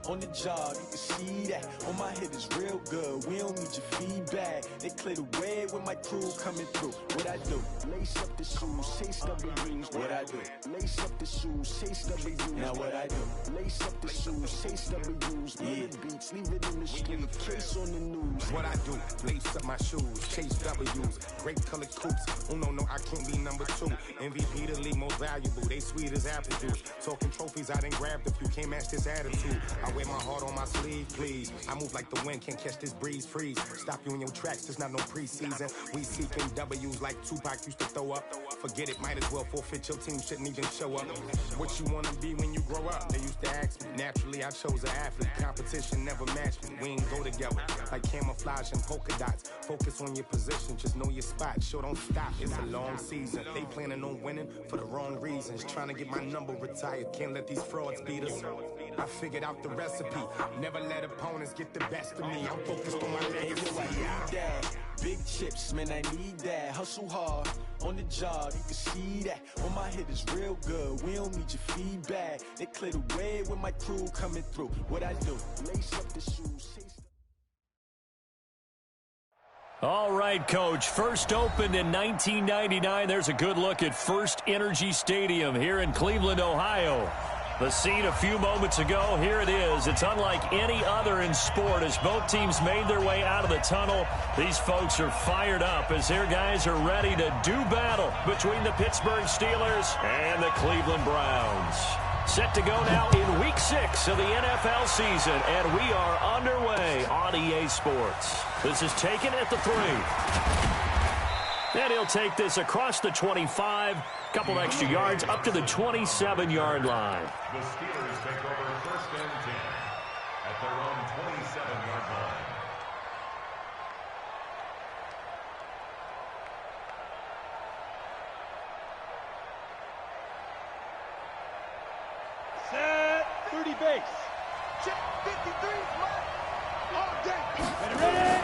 on the job, you can see that. On my head is real good, we don't need your feedback. They clear the way with my crew coming through. What I do? Lace up the shoes, chase W's. What I do? Lace up the shoes, chase W's. Now what I do? Lace up the shoes, chase W's. Yeah, beats, leave it in the street, case on the news. What I do? Lace up my shoes, chase W's. Great colored coops. Oh no, I can't be number 2. MVP the league most valuable. They sweet as apple juice. Talking trophies, I didn't grab the few. Can't match this attitude. I wear my heart on my sleeve, please. I move like the wind, can't catch this breeze, freeze. Stop you in your tracks, there's not no preseason. We seeking W's like Tupac used to throw up. Forget it, might as well forfeit. Your team shouldn't even show up. What you wanna be when you grow up? They used to ask me. Naturally, I chose an athlete. Competition never matched me. We ain't go together like camouflage and polka dots. Focus on your position, just know your spot. Sure, don't stop, it's a long season. They planning on winning for the wrong reasons. Trying to get my number retired, can't let these frauds beat us. I figured out the recipe. Never let opponents get the best of me. I'm focused on my legacy. Big chips, man, I need that. Hustle hard on the job, you can see that. On my head is real good, we don't need your feedback. They clear the way with my crew coming through. What I do? Lace up the shoes. All right, Coach. First opened in 1999. There's a good look at First Energy Stadium here in Cleveland, Ohio. The scene a few moments ago, here it is. It's unlike any other in sport as both teams made their way out of the tunnel. These folks are fired up as their guys are ready to do battle between the Pittsburgh Steelers and the Cleveland Browns. Set to go now in Week 6 of the NFL season, and we are underway on EA Sports. This is taken at the 3. And he'll take this across the 25, couple extra yards up to the 27-yard line. The Steelers take over 1st and 10 at their own 27-yard line. Set 30 base. Check 53 left. All day. Ready?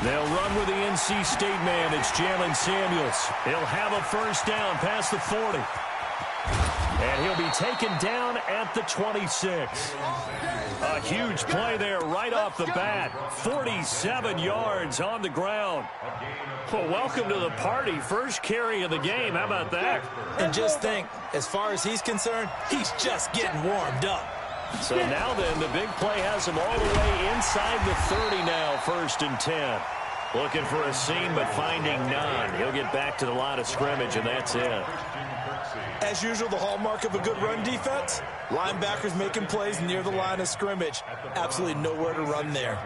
They'll run with the NC State man. It's Jalen Samuels. He'll have a first down past the 40. And he'll be taken down at the 26. A huge play there right off the bat. 47 yards on the ground. Well, welcome to the party. First carry of the game. How about that? And just think, as far as he's concerned, he's just getting warmed up. So now then, the big play has him all the way inside the 30 now, 1st and 10. Looking for a seam, but finding none. He'll get back to the line of scrimmage, and that's it. As usual, the hallmark of a good run defense, linebackers making plays near the line of scrimmage. Absolutely nowhere to run there.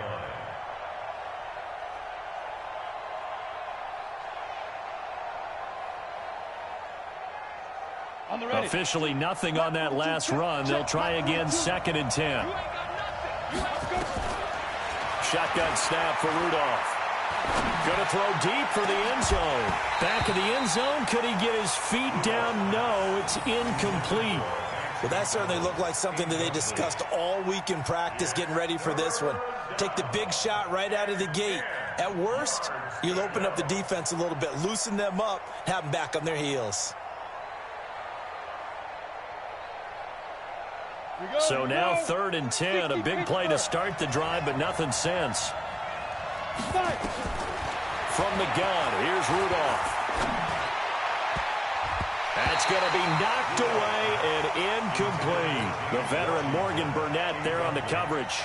Officially nothing on that last run. They'll try again, 2nd and 10. Shotgun snap for Rudolph. Going to throw deep for the end zone. Back of the end zone. Could he get his feet down? No, it's incomplete. Well, that certainly looked like something that they discussed all week in practice getting ready for this one. Take the big shot right out of the gate. At worst, you'll open up the defense a little bit, loosen them up, have them back on their heels. So now 3rd and 10, a big play to start the drive, but nothing since. From the gun, here's Rudolph. That's going to be knocked away and incomplete. The veteran Morgan Burnett there on the coverage.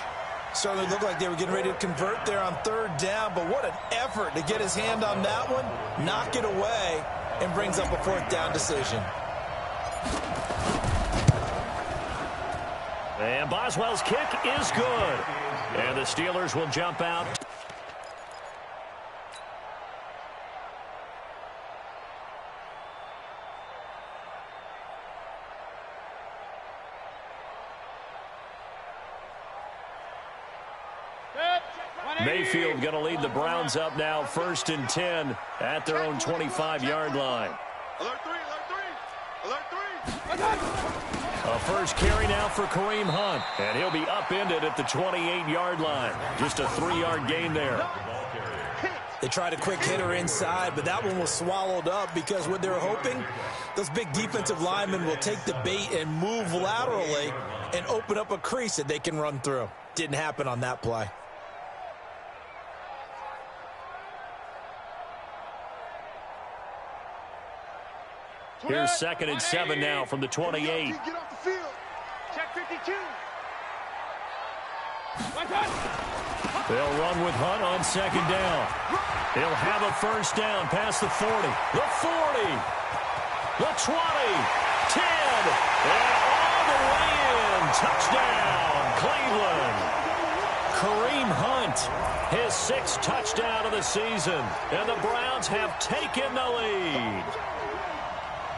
Certainly looked like they were getting ready to convert there on 3rd down, but what an effort to get his hand on that one, knock it away, and brings up a 4th down decision. And Boswell's kick is good. And the Steelers will jump out. Mayfield going to lead the Browns up now, 1st and 10 at their own 25-yard line. Alert 3, alert 3, alert 3. A first carry now for Kareem Hunt, and he'll be upended at the 28-yard line. Just a 3-yard gain there. They tried a quick hitter inside, but that one was swallowed up because what they were hoping, those big defensive linemen will take the bait and move laterally and open up a crease that they can run through. Didn't happen on that play. Here's 2nd and 7 now from the 28. Get off the field. Check 52. They'll run with Hunt on 2nd down. He'll have a first down past the 40. The 40. The 20. 10. And all the way in. Touchdown, Cleveland. Kareem Hunt, his 6th touchdown of the season. And the Browns have taken the lead.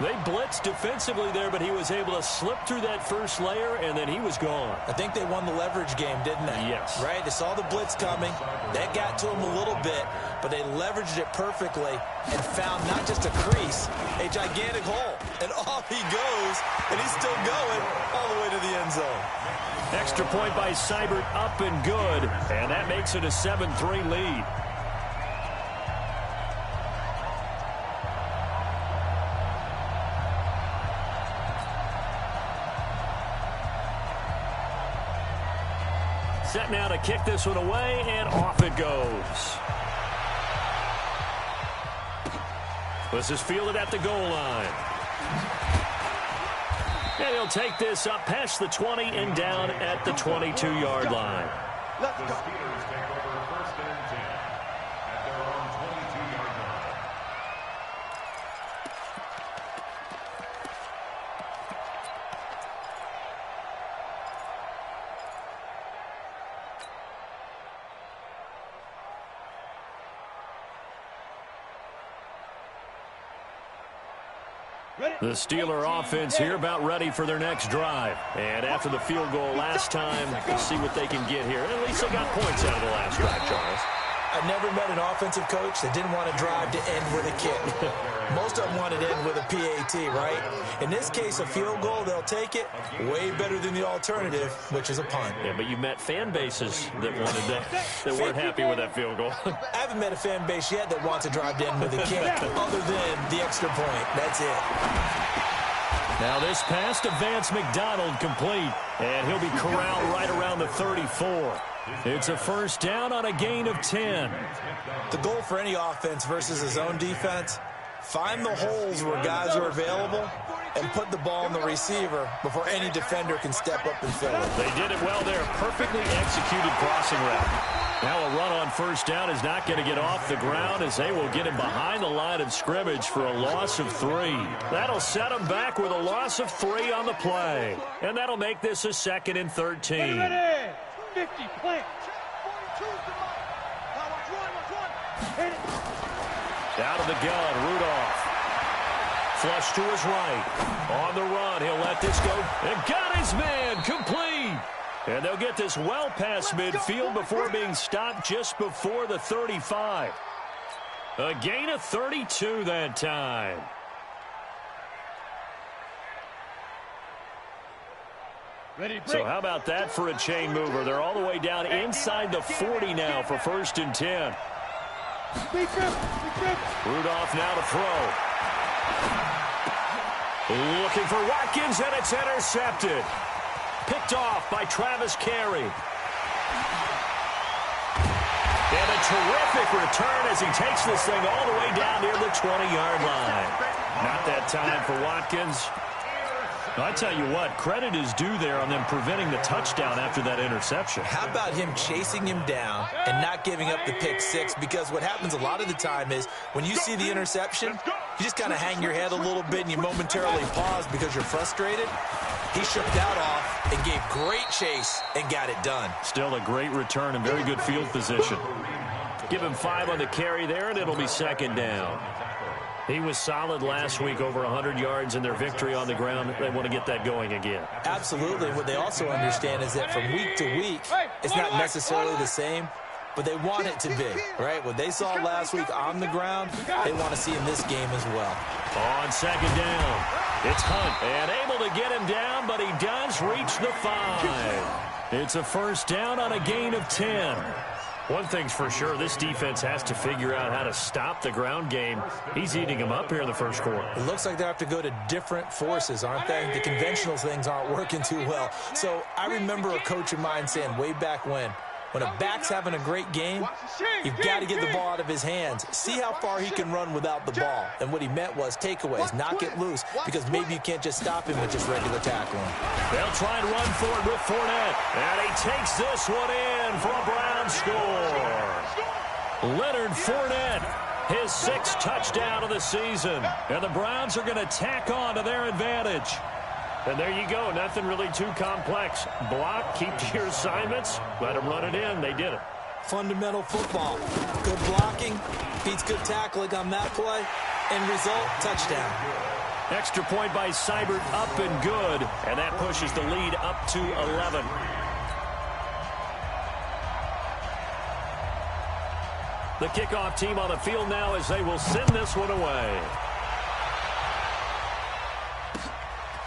They blitzed defensively there, but he was able to slip through that first layer, and then he was gone. I think they won the leverage game, didn't they? Yes. Right? They saw the blitz coming. That got to him a little bit, but they leveraged it perfectly and found not just a crease, a gigantic hole. And off he goes, and he's still going all the way to the end zone. Extra point by Seibert, up and good, and that makes it a 7-3 lead. Set now to kick this one away, and off it goes. This is fielded at the goal line. And he'll take this up past the 20 and down at the 22-yard line. The Steelers take over 1st and 10 at their own 22-yard line. The Steeler offense here about ready for their next drive. And after the field goal last time, we'll see what they can get here. At least they got points out of the last drive, Charles. I never met an offensive coach that didn't want to drive to end with a kick. Most of them wanted to end with a PAT, right? In this case, a field goal, they'll take it. Way better than the alternative, which is a punt. Yeah, but you've met fan bases that wanted that weren't happy with that field goal. I haven't met a fan base yet that wants to drive to end with a kick other than the extra point. That's it. Now this pass to Vance McDonald complete, and he'll be corralled right around the 34. It's a first down on a gain of 10. The goal for any offense versus his own defense, find the holes where guys are available and put the ball in the receiver before any defender can step up and fill it. They did it well there. Perfectly executed crossing route. Now a run on first down is not going to get off the ground as they will get him behind the line of scrimmage for a loss of 3. That'll set him back with a loss of 3 on the play. And that'll make this a 2nd and 13. 50, plant. Out of the gun, Rudolph. Flush to his right. On the run, he'll let this go. And got his man, complete. And they'll get this well past midfield before being stopped just before the 35. A gain of 32 that time. So how about that for a chain mover? They're all the way down inside the 40 now for 1st and 10. Rudolph now to throw. Looking for Watkins, and it's intercepted. Picked off by Travis Carey. And a terrific return as he takes this thing all the way down near the 20-yard line. Not that time for Watkins. I tell you what, credit is due there on them preventing the touchdown after that interception. How about him chasing him down and not giving up the pick 6? Because what happens a lot of the time is when you see the interception, you just kind of hang your head a little bit and you momentarily pause because you're frustrated. He shook that off and gave great chase and got it done. Still a great return and very good field position. Give him 5 on the carry there, and it'll be 2nd down. He was solid last week, over 100 yards in their victory on the ground. They want to get that going again. Absolutely. What they also understand is that from week to week, it's not necessarily the same, but they want it to be, right? What they saw last week on the ground, they want to see in this game as well. On 2nd down, it's Hunt, and able to get him down, but he does reach the 5. It's a first down on a gain of 10. One thing's for sure, this defense has to figure out how to stop the ground game. He's eating them up here in the first quarter. It looks like they have to go to different forces, aren't they? The conventional things aren't working too well. So I remember a coach of mine saying way back when a back's having a great game, you've got to get the ball out of his hands. See how far he can run without the ball. And what he meant was takeaways, not get loose, because maybe you can't just stop him with just regular tackling. They'll try and run for it with Fournette. And he takes this one in for a Brown score. Leonard Fournette, his 6th touchdown of the season. And the Browns are going to tack on to their advantage. And there you go. Nothing really too complex. Block, keep to your assignments, let them run it in. They did it. Fundamental football. Good blocking, beats good tackling on that play. End result, touchdown. Extra point by Seibert, up and good. And that pushes the lead up to 11. The kickoff team on the field now as they will send this one away.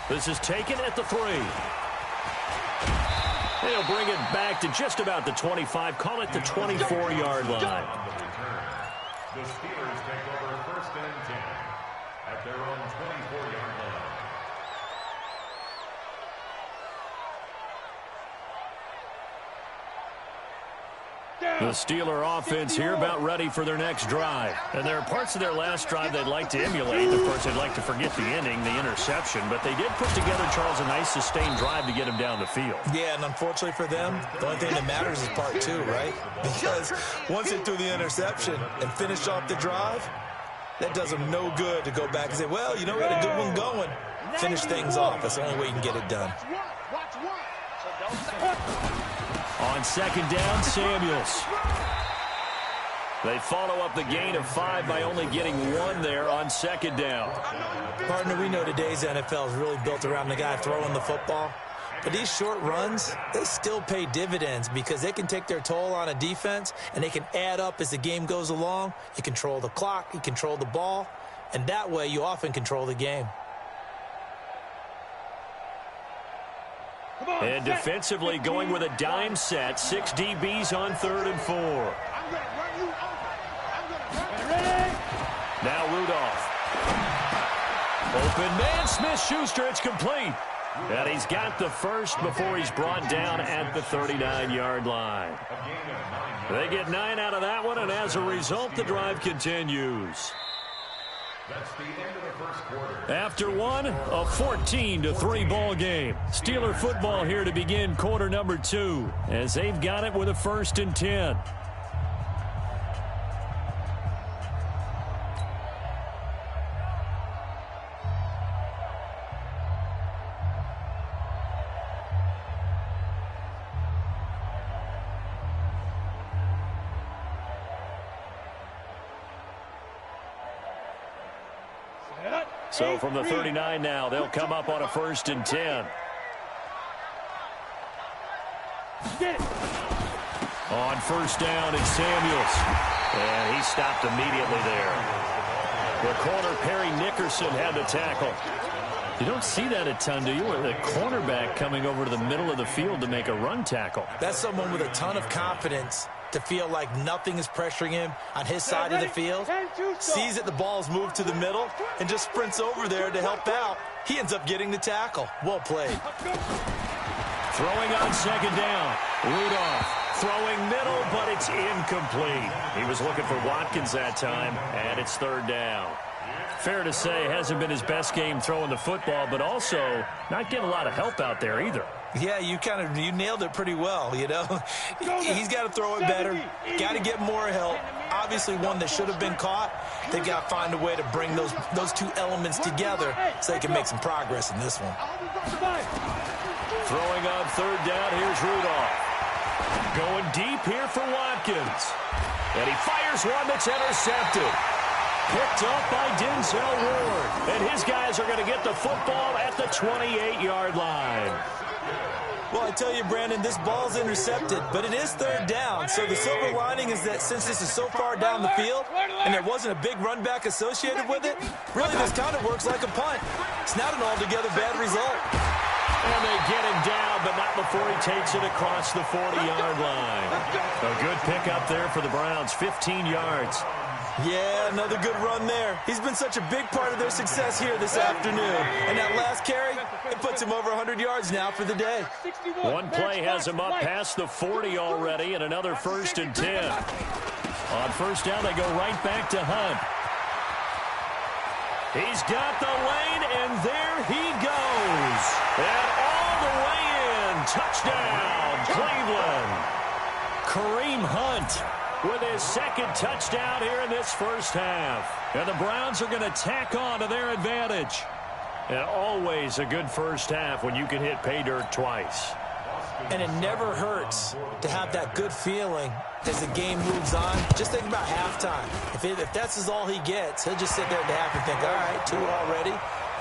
This is taken at the 3. They'll bring it back to just about the 25. Call it the 24-yard line. The Steelers take over 1st and 10 at their own 24-yard line. The Steeler offense here about ready for their next drive. And there are parts of their last drive they'd like to emulate. Of course, they'd like to forget the inning, the interception. But they did put together, Charles, a nice sustained drive to get him down the field. Yeah, and unfortunately for them, the only thing that matters is part 2, right? Because once they threw the interception and finished off the drive, that does them no good to go back and say, well, you know, we had a good one going. Finish things off. That's the only way you can get it done. On 2nd down, Samuels. They follow up the gain of 5 by only getting 1 there on 2nd down. Partner, we know today's NFL is really built around the guy throwing the football. But these short runs, they still pay dividends because they can take their toll on a defense and they can add up as the game goes along. You control the clock, you control the ball, and that way you often control the game. And defensively going with a dime set. 6 DBs on 3rd and 4. Now Rudolph. Open man, Smith-Schuster. It's complete. And he's got the first before he's brought down at the 39-yard line. They get 9 out of that one, and as a result, the drive continues. That's the end of the first quarter. After one, a 14-3 ball game. Steeler football here to begin quarter number 2 as they've got it with a 1st and 10. So from the 39 now, they'll come up on a 1st and 10. On 1st down, it's Samuels. And he stopped immediately there. The corner, Perry Nickerson, had the tackle. You don't see that a ton, do you? The cornerback coming over to the middle of the field to make a run tackle. That's someone with a ton of confidence to feel like nothing is pressuring him on his side of the field. Sees that the ball's moved to the middle and just sprints over there to help out. He ends up getting the tackle. Well played. Throwing on 2nd down. Rudolph throwing middle, but it's incomplete. He was looking for Watkins that time, and it's 3rd down. Fair to say, hasn't been his best game throwing the football, but also not getting a lot of help out there either. Yeah, you nailed it pretty well, you know. He's got to throw it better, got to get more help. Obviously one that should have been caught. They've got to find a way to bring those 2 elements together so they can make some progress in this one. Throwing on 3rd down, here's Rudolph. Going deep here for Watkins. And he fires one that's intercepted. Picked up by Denzel Ward. And his guys are going to get the football at the 28-yard line. Well, I tell you, Brandon, this ball's intercepted, but it is 3rd down. So the silver lining is that since this is so far down the field and there wasn't a big run back associated with it, really this kind of works like a punt. It's not an altogether bad result. And they get him down, but not before he takes it across the 40-yard line. A good pickup there for the Browns, 15 yards. Yeah, another good run there. He's been such a big part of their success here this afternoon. And that last carry, it puts him over 100 yards now for the day. One play has him up past the 40 already, and another 1st and 10. On first down, they go right back to Hunt. He's got the lane, and there he goes. And all the way in. Touchdown, Cleveland. Kareem Hunt with his 2nd touchdown here in this first half. And the Browns are going to tack on to their advantage. And always a good first half when you can hit pay dirt twice. And it never hurts to have that good feeling as the game moves on. Just think about halftime. If that's all he gets, he'll just sit there at the half and think, all right, 2 already.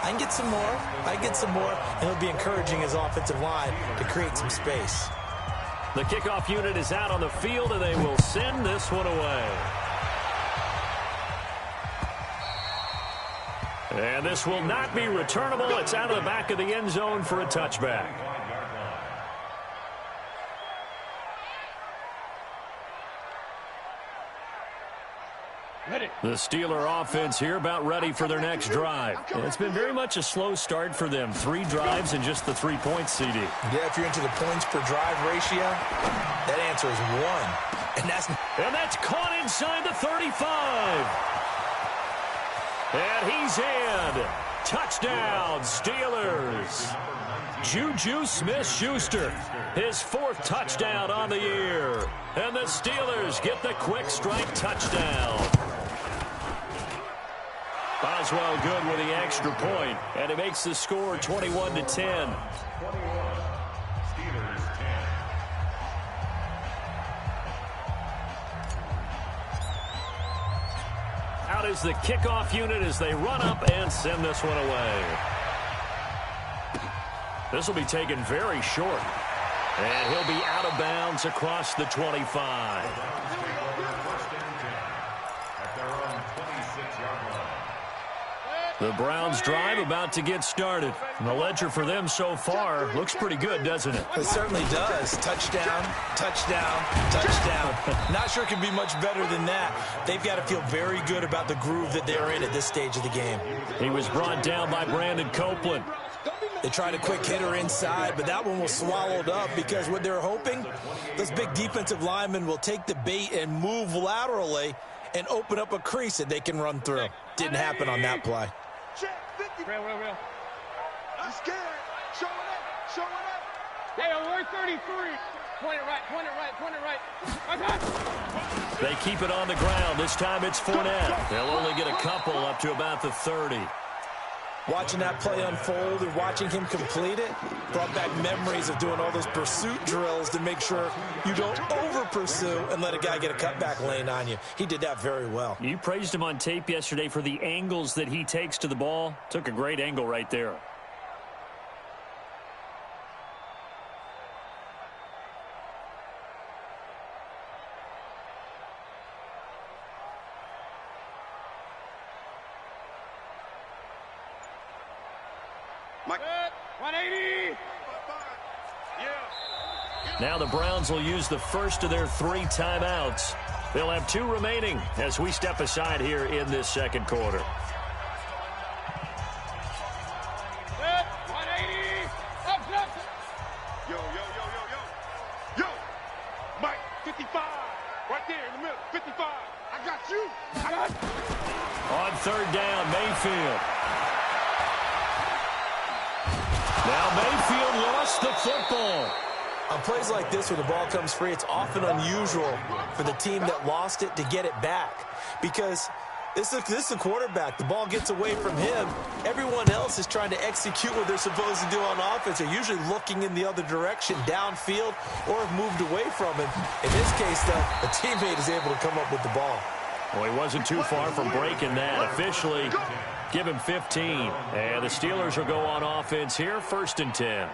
I can get some more. I can get some more. And he'll be encouraging his offensive line to create some space. The kickoff unit is out on the field, and they will send this one away. And this will not be returnable. It's out of the back of the end zone for a touchback. The Steeler offense here about ready for their next drive. And it's been very much a slow start for them. 3 drives and just the 3 points, CD. Yeah, if you're into the points per drive ratio, that answer is 1. And that's caught inside the 35. And he's in. Touchdown, Steelers. Juju Smith-Schuster, his 4th touchdown on the year. And the Steelers get the quick strike touchdown. Boswell good with the extra point, and it makes the score 21-10. 21, Steelers 10. Out is the kickoff unit as they run up and send this one away. This will be taken very short. And he'll be out of bounds across the 25. The Browns drive about to get started. And the ledger for them so far looks pretty good, doesn't it? It certainly does. Touchdown, touchdown, touchdown. Not sure it can be much better than that. They've got to feel very good about the groove that they're in at this stage of the game. He was brought down by Brandon Copeland. They tried a quick hitter inside, but that one was swallowed up because what they're hoping, those big defensive linemen will take the bait and move laterally and open up a crease that they can run through. Didn't happen on that play. Real. I'm scared. Showing up. Hey, alert 33. Point it right. They keep it on the ground. This time it's Fournette. They'll only get a couple up to about the 30. Watching that play unfold and watching him complete it brought back memories of doing all those pursuit drills to make sure you don't over-pursue and let a guy get a cutback lane on you. He did that very well. You praised him on tape yesterday for the angles that he takes to the ball. Took a great angle right there. Mike. 180. Now the Browns will use the first of their 3 timeouts. They'll have 2 remaining as we step aside here in this second quarter. 180. Up. Yo. Mike, 55. Right there in the middle. 55. I got you. On third down, Mayfield. Now Mayfield lost the football. On plays like this where the ball comes free, it's often unusual for the team that lost it to get it back. Because this is a quarterback. The ball gets away from him. Everyone else is trying to execute what they're supposed to do on offense. They're usually looking in the other direction, downfield, or have moved away from him. In this case, though, a teammate is able to come up with the ball. Well, he wasn't too far from breaking that. Officially, give him 15. And the Steelers will go on offense here, 1st and 10.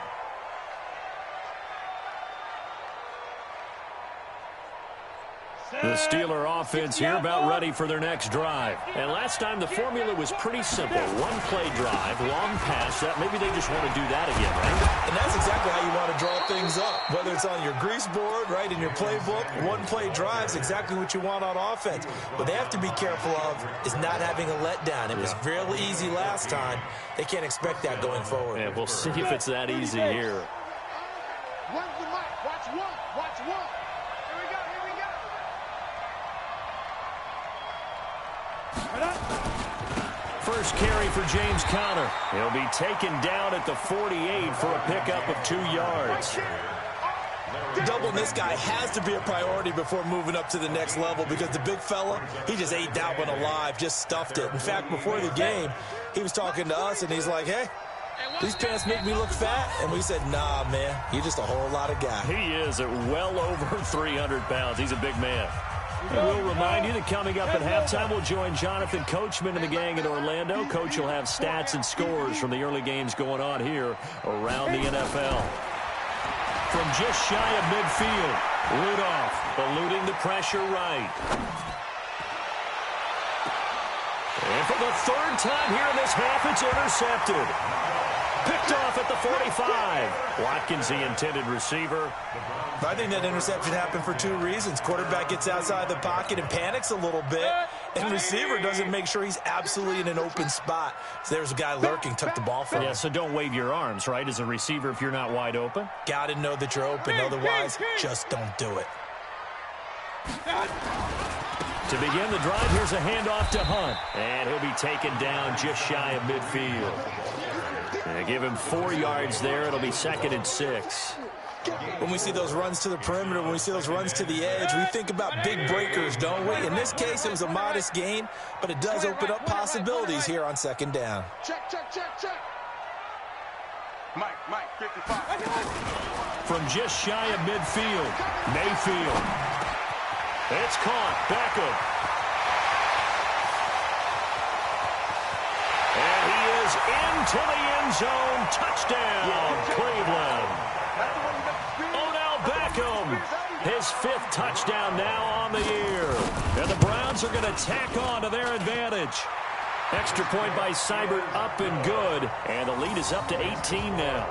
The Steeler offense here about ready for their next drive. And last time the formula was pretty simple. One play drive, long pass. That maybe they just want to do that again, right? And that's exactly how you want to draw things up. Whether it's on your grease board, right, in your playbook, one play drive is exactly what you want on offense. What they have to be careful of is not having a letdown. It was really easy last time. They can't expect that going forward. Yeah, we'll see if it's that easy here. When's the mic? Watch one. Watch one. Here we go. Here we go. First carry for James Conner. He'll be taken down at the 48 for a pickup of 2 yards. Doubling this guy has to be a priority before moving up to the next level because the big fella, he just ate that one alive, just stuffed it. In fact, before the game, he was talking to us, and he's like, hey, these pants make me look fat. And we said, nah, man, you're just a whole lot of guy. He is at well over 300 pounds. He's a big man. And we'll remind you that coming up at halftime, we'll join Jonathan Coachman and the gang in Orlando. Coach will have stats and scores from the early games going on here around the NFL. From just shy of midfield, Rudolph eluding the pressure right. And for the third time here in this half, it's intercepted. Picked off at the 45. Watkins, the intended receiver. I think that interception happened for 2 reasons. Quarterback gets outside the pocket and panics a little bit, and receiver doesn't make sure he's absolutely in an open spot. So there's a guy lurking, took the ball from him. Yeah, so don't wave your arms, right, as a receiver if you're not wide open. Got to know that you're open. Otherwise, just don't do it. To begin the drive, here's a handoff to Hunt. And he'll be taken down just shy of midfield. And give him 4 yards there. It'll be 2nd and 6. When we see those runs to the perimeter, when we see those runs to the edge, we think about big breakers, don't we? In this case, it was a modest gain, but it does open up possibilities here on 2nd down. Check, check, check, check. Mike, 55. From just shy of midfield, Mayfield. It's caught. Beckham. And he is into the end zone. Touchdown, Cleveland. Odell Beckham, his 5th touchdown now on the year. And the Browns are going to tack on to their advantage. Extra point by Seibert, up and good. And the lead is up to 18 now.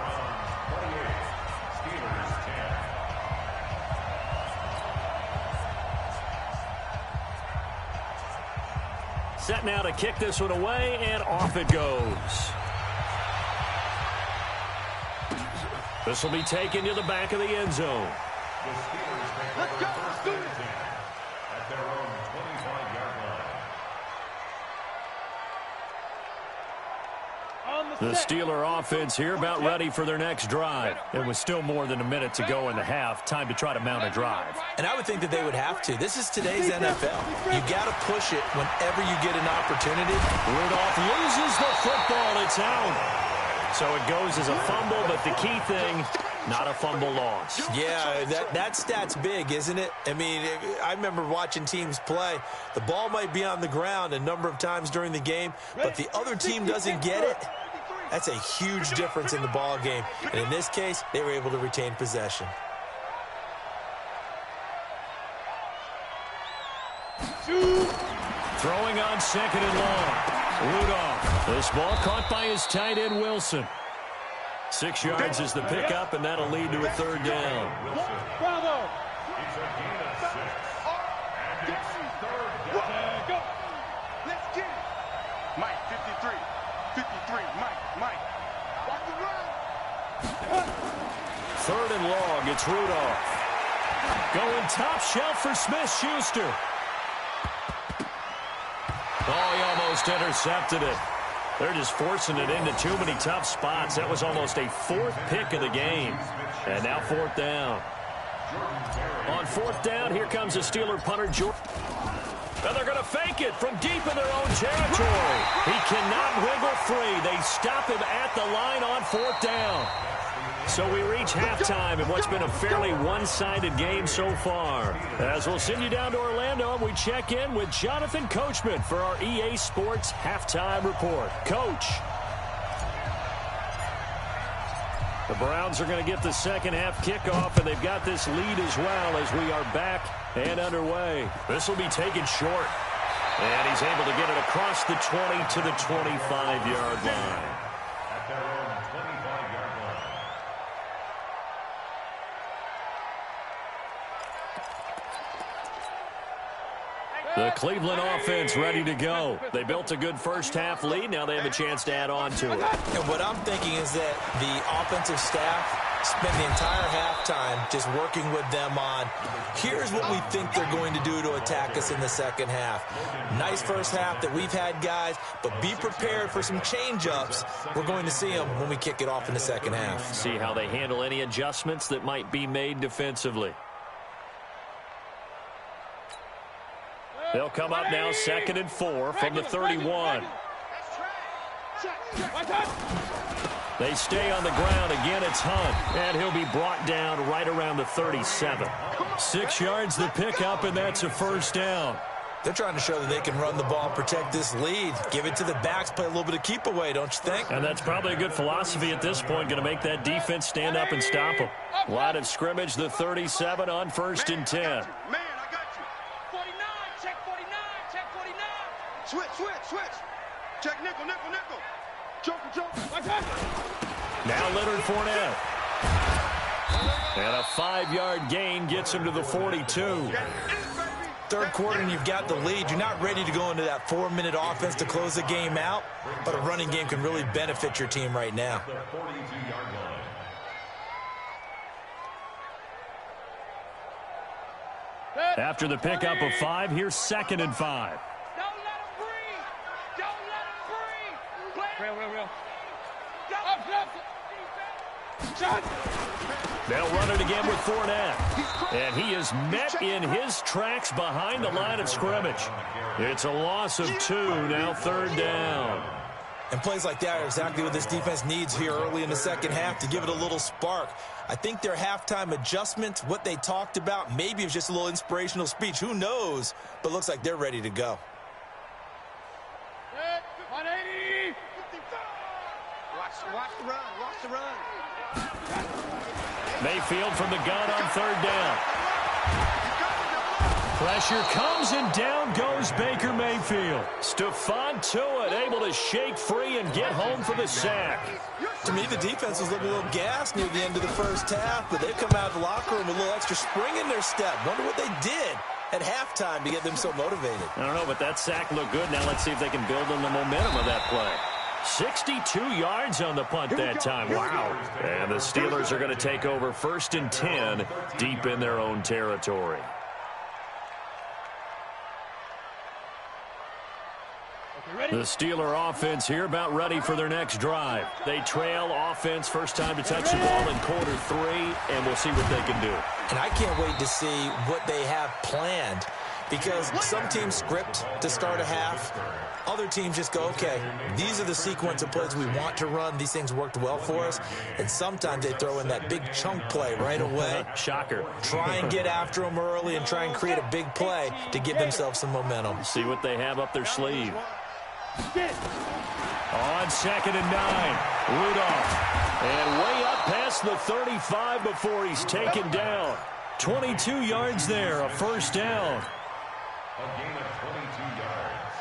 Set now to kick this one away, and off it goes. This will be taken to the back of the end zone. Let's go. Let's do it. At their own 25-yard line. The Steeler offense here about ready for their next drive. It was still more than a minute to go in the half. Time to try to mount a drive. And I would think that they would have to. This is today's NFL. You got to push it whenever you get an opportunity. Rudolph loses the football. It's out. So it goes as a fumble, but the key thing, not a fumble loss. Yeah, that stat's big, isn't it? I mean, I remember watching teams play. The ball might be on the ground a number of times during the game, but the other team doesn't get it. That's a huge difference in the ball game. And in this case, they were able to retain possession. Throwing on 2nd and long. Rudolph. This ball caught by his tight end, Wilson. 6 yards is the pickup, and that'll lead to a 3rd down. Bravo. It's a gain of 6. And it's 3rd down. Go. Let's get it. Mike, 53. 53. Mike. Watch the run. 3rd and long. It's Rudolph. Going top shelf for Smith-Schuster. Oh, he almost intercepted it. They're just forcing it into too many tough spots. That was almost a 4th pick of the game. And now 4th down. On 4th down, here comes the Steeler punter, Jordan. And they're going to fake it from deep in their own territory. He cannot wiggle free. They stop him at the line on 4th down. So we reach halftime in what's been a fairly one-sided game so far. As we'll send you down to Orlando, and we check in with Jonathan Coachman for our EA Sports Halftime Report. Coach. The Browns are going to get the second half kickoff, and they've got this lead as well as we are back and underway. This will be taken short. And he's able to get it across the 20 to the 25-yard line. At their own 25-yard line. The Cleveland offense ready to go. They built a good first half lead. Now they have a chance to add on to it. And what I'm thinking is that the offensive staff spend the entire halftime just working with them on, here's what we think they're going to do to attack us in the second half. Nice first half that we've had, guys, but be prepared for some change-ups. We're going to see them when we kick it off in the second half. See how they handle any adjustments that might be made defensively. They'll come up now 2nd and 4 from the 31. They stay on the ground. Again, it's Hunt. And he'll be brought down right around the 37. 6 yards the pickup, and that's a first down. They're trying to show that they can run the ball, protect this lead. Give it to the backs, play a little bit of keep away, don't you think? And that's probably a good philosophy at this point, going to make that defense stand up and stop them. Line of scrimmage, the 37 on 1st and 10. Man, I got you. 49, check 49, check 49. Switch. Check nickel. Joker. Now Leonard Fournette. And a 5-yard gain gets him to the 42. Third quarter and you've got the lead. You're not ready to go into that 4-minute offense to close the game out, but a running game can really benefit your team right now. The 42-yard line. After the pickup of 5, here's 2nd and 5. They'll run it again with Fournette. And he is met in his tracks behind the line of scrimmage. It's a loss of 2, now 3rd down. And plays like that are exactly what this defense needs here early in the second half to give it a little spark. I think their halftime adjustments, what they talked about, maybe it was just a little inspirational speech. Who knows? But it looks like they're ready to go. 180. Watch the run. Mayfield from the gun on 3rd down. Pressure comes and down goes Baker Mayfield. Stephon Tuitt able to shake free and get home for the sack. To me, the defense was looking a little gassed near the end of the first half, but they've come out of the locker room with a little extra spring in their step. Wonder what they did at halftime to get them so motivated. I don't know, but that sack looked good. Now let's see if they can build on the momentum of that play. 62 yards on the punt that time. Wow. And the Steelers are going to take over 1st and 10 deep in their own territory. The Steeler offense here about ready for their next drive. They trail offense, first time to touch the ball in quarter 3, and we'll see what they can do. And I can't wait to see what they have planned, because some teams script to start a half. Other teams just go, okay, these are the sequence of plays we want to run. These things worked well for us. And sometimes they throw in that big chunk play right away. Shocker. Try and get after them early and try and create a big play to give themselves some momentum. See what they have up their sleeve. On 2nd and 9, Rudolph. And way up past the 35 before he's taken down. 22 yards there, a first down. A gain of 22 yards.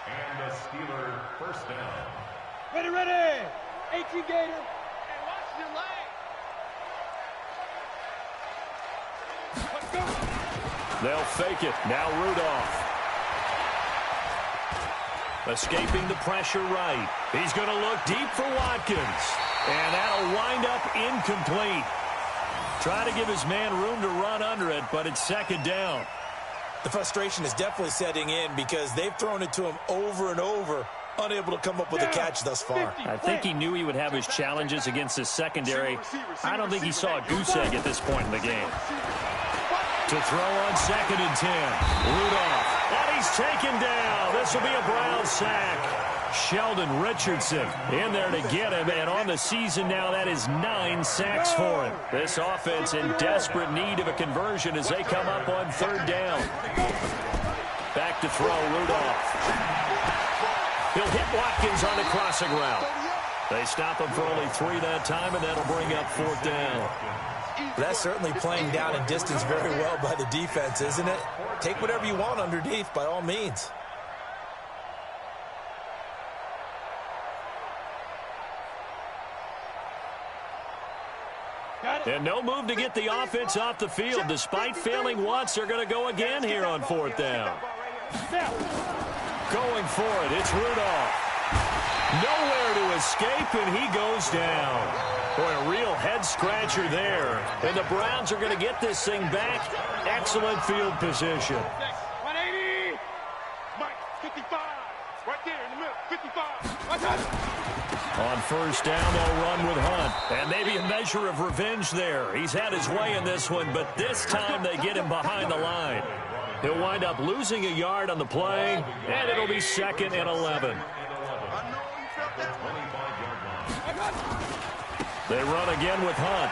And a Steeler first down. Ready. 18 Gator. And watch your leg. Let's go. They'll fake it. Now Rudolph. Escaping the pressure right. He's going to look deep for Watkins. And that'll wind up incomplete. Try to give his man room to run under it, but it's 2nd down. The frustration is definitely setting in because they've thrown it to him over and over, unable to come up with a catch thus far. I think he knew he would have his challenges against his secondary. I don't think he saw a goose egg at this point in the game. To throw on 2nd and 10. Rudolph. And he's taken down. This will be a Brown sack. Sheldon Richardson in there to get him. And on the season now, that is 9 sacks for him. This offense in desperate need of a conversion as they come up on 3rd down. Back to throw, Rudolph. He'll hit Watkins on the crossing route. They stop him for only 3 that time, and that'll bring up 4th down. That's certainly playing down in distance very well by the defense, isn't it? Take whatever you want underneath, by all means. And no move to get the offense off the field. Despite failing once, they're going to go again here on 4th down. Going for it, it's Rudolph. Nowhere to escape, and he goes down. Boy, a real head-scratcher there. And the Browns are going to get this thing back. Excellent field position. 180. Mike, 55. Right there in the middle, 55. On 1st down, they'll run with Hunt. And maybe a measure of revenge there. He's had his way in this one, but this time they get him behind the line. He'll wind up losing a yard on the play, and it'll be 2nd and 11. They run again with Hunt.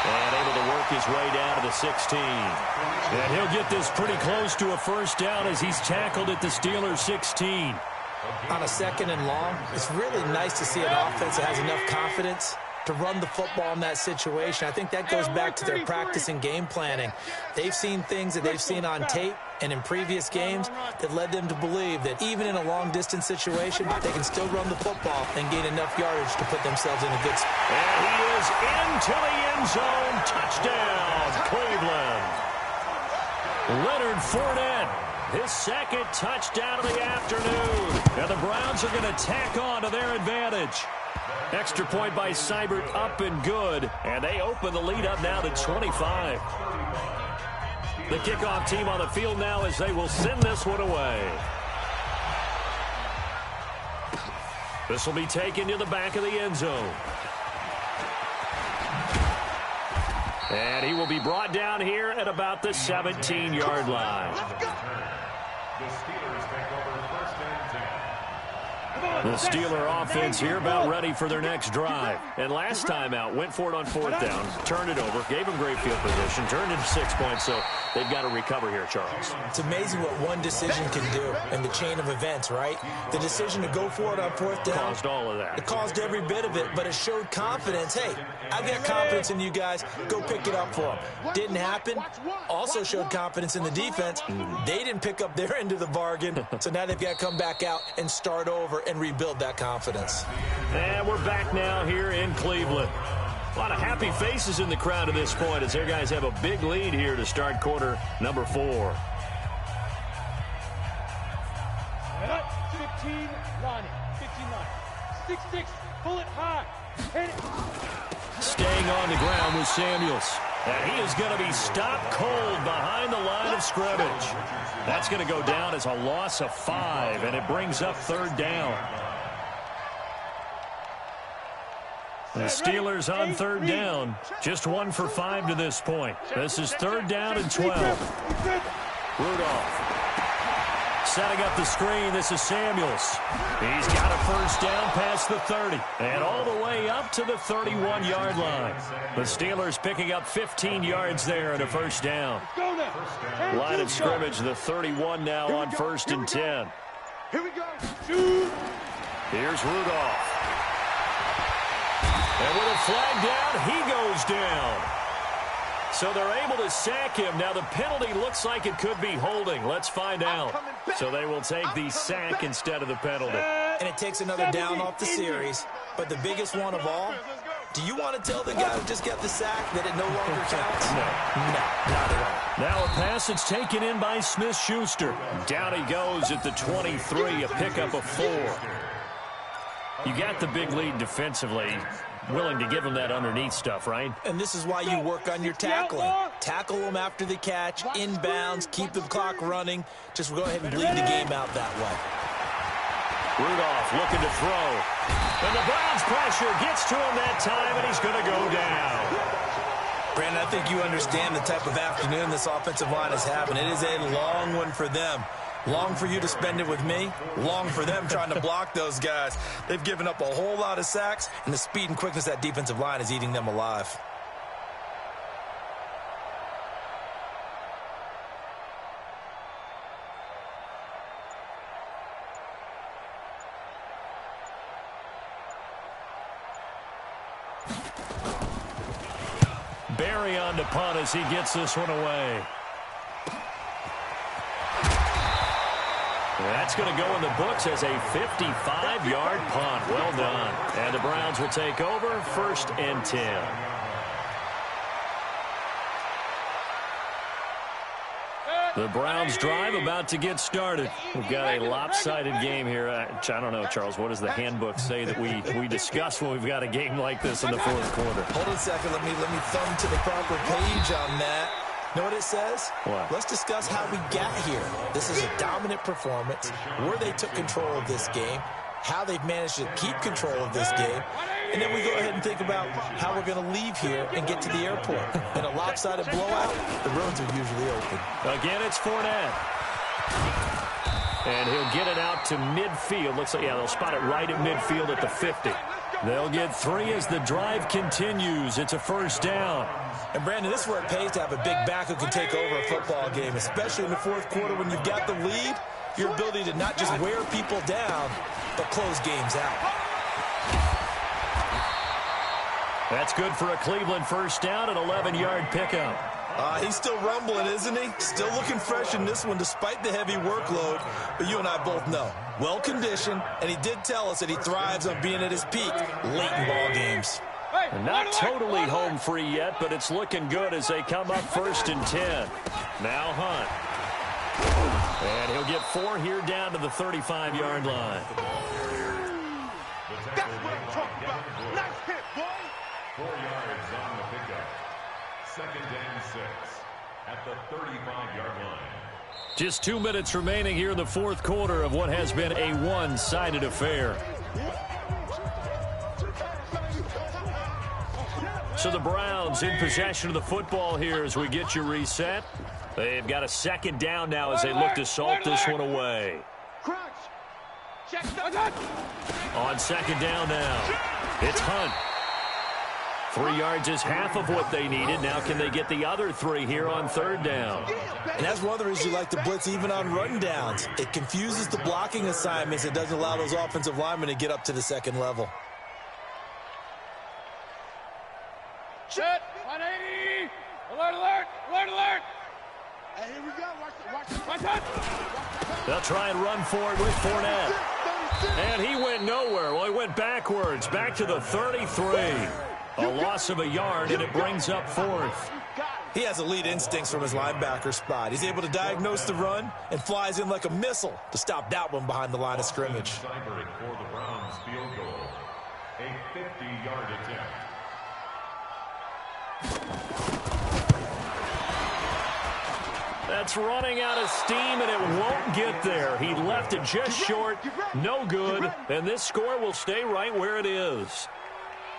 And able to work his way down to the 16. And he'll get this pretty close to a 1st down as he's tackled at the Steelers' 16. On a 2nd and long, it's really nice to see an offense that has enough confidence to run the football in that situation. I think that goes back to their practice and game planning. They've seen things that they've seen on tape and in previous games that led them to believe that even in a long-distance situation, they can still run the football and gain enough yardage to put themselves in a good spot. And he is into the end zone. Touchdown, Cleveland. Leonard Fournette, his 2nd touchdown of the afternoon. And the Browns are going to tack on to their advantage. Extra point by Seibert, up and good. And they open the lead up now to 25. The kickoff team on the field now as they will send this one away. This will be taken to the back of the end zone. And he will be brought down here at about the 17-yard line. The Steelers take over 1st and 10. The Steeler offense here about ready for their next drive. And last time out, went for it on 4th down, turned it over, gave them great field position, turned it to 6 points, so they've got to recover here, Charles. It's amazing what one decision can do in the chain of events, right? The decision to go for it on 4th down. Caused all of that. It caused every bit of it, but it showed confidence. Hey, I've got confidence in you guys. Go pick it up for them. Didn't happen. Also showed confidence in the defense. They didn't pick up their end of the bargain, so now they've got to come back out and start over and rebuild that confidence. And we're back now here in Cleveland. A lot of happy faces in the crowd at this point as their guys have a big lead here to start quarter number 4. 15 line, 15 line. 6-6, pull it high. Hit it. Staying on the ground with Samuels. And he is going to be stopped cold behind the line of scrimmage. That's going to go down as a loss of 5, and it brings up 3rd down. The Steelers on 3rd down. Just 1 for 5 to this point. This is 3rd down and 12. Rudolph setting up the screen. This is Samuels. He's got a 1st down past the 30 and all the way up to the 31-yard line. The Steelers picking up 15 yards there and a 1st down. Line of scrimmage, the 31 now on 1st and 10. Here we go. Shoot. Here's Rudolph. And with a flag down, he goes down. So they're able to sack him. Now the penalty looks like it could be holding. Let's find out. So they will take the sack instead of the penalty. And it takes another down off the series. But the biggest one of all, do you want to tell the guy who just got the sack that it no longer counts? No, not at all. Now a pass that's taken in by Smith-Schuster. Down he goes at the 23, a pickup of 4. You got the big lead defensively. Willing to give him that underneath stuff, right? And this is why you work on your tackling. Tackle them after the catch, inbounds, keep the clock running. Just go ahead and bleed the game out that way. Rudolph looking to throw. And the Browns pressure gets to him that time, and he's going to go down. Brandon, I think you understand the type of afternoon this offensive line is having. It is a long one for them. Long for you to spend it with me. Long for them trying to block those guys. They've given up a whole lot of sacks, and the speed and quickness of that defensive line is eating them alive. Berry on to punt as he gets this one away. That's going to go in the books as a 55-yard punt. Well done. And the Browns will take over 1st and 10. The Browns drive about to get started. We've got a lopsided game here. I don't know, Charles, what does the handbook say that we discuss when we've got a game like this in the 4th quarter? Hold on a second. Let me thumb to the proper page on that. Know what it says? What? Let's discuss how we got here. This is a dominant performance, where they took control of this game, how they've managed to keep control of this game, and then we go ahead and think about how we're going to leave here and get to the airport. In a lopsided blowout, the roads are usually open. Again, it's Fournette. And he'll get it out to midfield. Looks like, yeah, they'll spot it right at midfield at the 50. They'll get 3 as the drive continues. It's a 1st down. And, Brandon, this is where it pays to have a big back who can take over a football game, especially in the 4th quarter when you've got the lead. Your ability to not just wear people down, but close games out. That's good for a Cleveland 1st down, an 11-yard pickup. He's still rumbling, isn't he? Still looking fresh in this one despite the heavy workload. But you and I both know, well-conditioned, and he did tell us that he thrives on being at his peak late in ball games. Not totally home free yet, but it's looking good as they come up 1st and 10. Now Hunt. And he'll get 4 here down to the 35-yard line. That's what I'm talking about. Nice hit, boy. 4 yards on the pickup. 2nd and 6 at the 35-yard line. Just 2 minutes remaining here in the 4th quarter of what has been a one-sided affair. So the Browns in possession of the football here as we get you reset. They've got a 2nd down now as they look to salt this one away. On 2nd down now, it's Hunt. 3 yards is half of what they needed. Now can they get the other 3 here on 3rd down? And that's one of the reasons you like to blitz even on run downs. It confuses the blocking assignments. It doesn't allow those offensive linemen to get up to the 2nd level. Shit! 180! Alert, alert! Alert, alert! Hey, here we go. Watch it. They'll try and run for it with Fournette. And he went nowhere. Well, he went backwards, back to the 33. A loss of a yard, and it brings up 4th. He has elite instincts from his linebacker spot. He's able to diagnose the run and flies in like a missile to stop that one behind the line of scrimmage. For the Browns field goal. A 50-yard attempt. That's running out of steam, and it won't get there. He left it just short, no good, and this score will stay right where it is.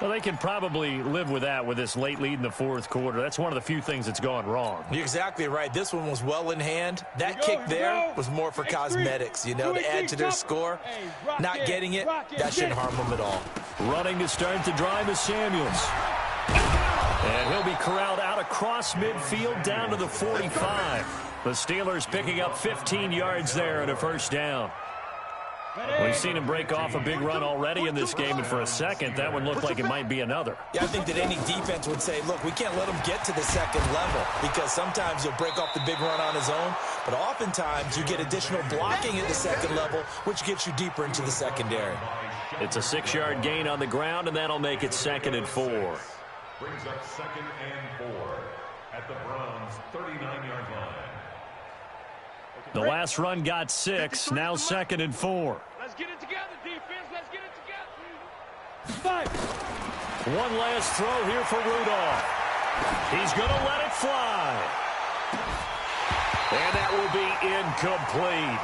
Well, they can probably live with that with this late lead in the 4th quarter. That's one of the few things that's gone wrong. You're exactly right. This one was well in hand. That kick there was more for cosmetics, you know, to add to their score. Not getting it, that shouldn't harm them at all. Running to start the drive is Samuels. And he'll be corralled out across midfield down to the 45. The Steelers picking up 15 yards there and a 1st down. We've seen him break off a big run already in this game, and for a second, that one looked like it might be another. Yeah, I think that any defense would say, look, we can't let him get to the 2nd level, because sometimes he'll break off the big run on his own, but oftentimes you get additional blocking at the 2nd level, which gets you deeper into the secondary. It's a 6-yard gain on the ground, and that'll make it 2nd and 4. Brings up 2nd and 4 at the Browns' 39-yard line. The last run got 6, now 2nd and 4. Let's get it together, defense. Let's get it together. 5. One last throw here for Rudolph. He's going to let it fly. And that will be incomplete.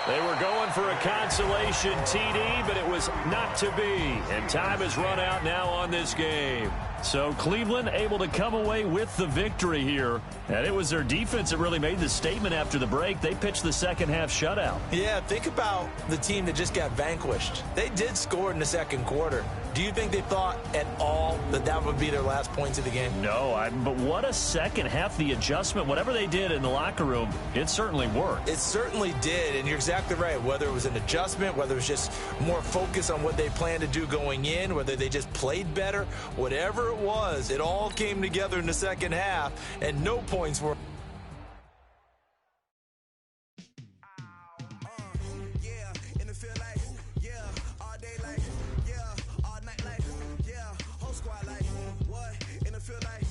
They were going for a consolation TD, but it was not to be. And time has run out now on this game. So Cleveland able to come away with the victory here. And it was their defense that really made the statement after the break. They pitched the 2nd half shutout. Yeah, think about the team that just got vanquished. They did score in the 2nd quarter. Do you think they thought at all that that would be their last points of the game? No, but what a second half. The adjustment, whatever they did in the locker room, it certainly worked. It certainly did, and you're exactly right. Whether it was an adjustment, whether it was just more focus on what they planned to do going in, whether they just played better, whatever it was, it all came together in the second half, and no points were. All day like, all night like, whole squad like, what? In the field like,